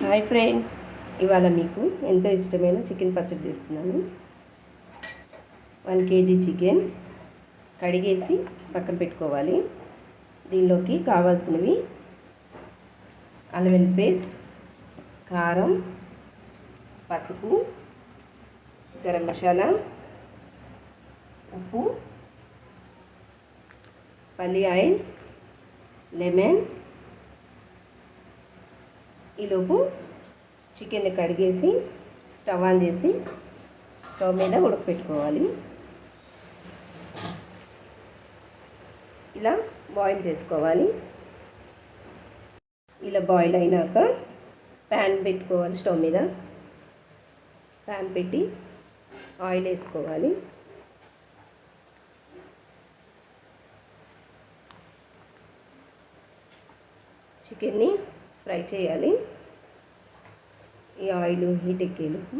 Hi friends, ఇవాళ మీకు ఎంతో ఇష్టమైన చికెన్ పచ్చడి చేస్తున్నాను. 1 kg చికెన్ కడిగేసి పక్కన పెట్టుకోవాలి. దీనిలోకి కావాల్సినవి అల్లం వెల్లుల్లి పేస్ట్, కారం, పసుపు, గరం మసాలా, ఉప్పు, పల్లి ఆయిల్, లెమన్. ఈలోపు చికెన్ని కడిగేసి స్టవ్ ఆన్ చేసి స్టవ్ మీద ఉడకపెట్టుకోవాలి. ఇలా బాయిల్ చేసుకోవాలి. ఇలా బాయిల్ అయినాక ప్యాన్ పెట్టుకోవాలి. స్టవ్ మీద ప్యాన్ పెట్టి ఆయిల్ వేసుకోవాలి. చికెన్ని ఫ్రై చేయాలి. ఈ ఆయిల్ హీట్ ఎక్కేలోపు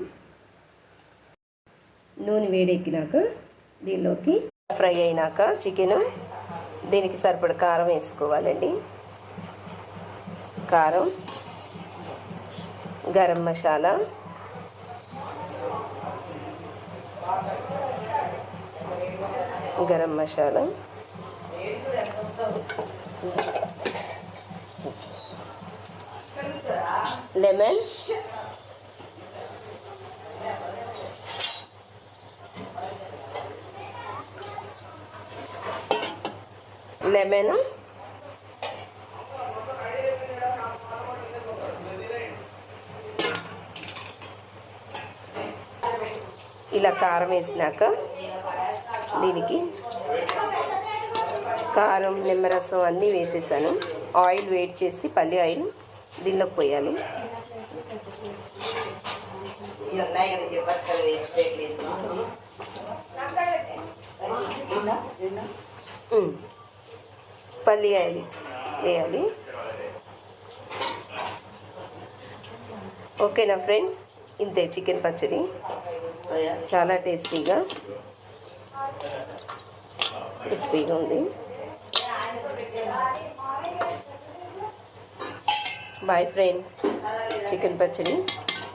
నూనె వేడెక్కినాక దీనిలోకి ఫ్రై అయినాక చికెన్ దీనికి సరిపడ కారం వేసుకోవాలండి. కారం, గరం మసాలా, లెమన్, ఇలా కారం వేసినాక దీనికి కారం, నిమ్మరసం అన్నీ వేసేసాను. ఆయిల్ వేడి చేసి పల్లి ఆయిల్ దీనిలోకి పోయాలి. పల్లి ఆయిల్ వేయాలి. ఓకేనా ఫ్రెండ్స్, ఇంతే చికెన్ పచ్చడి. చాలా టేస్టీగా క్రిస్పీగా ఉంది. బాయ్ ఫ్రెండ్స్, చికెన్ పచ్చడి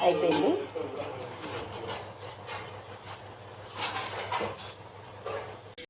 అయిపోయింది.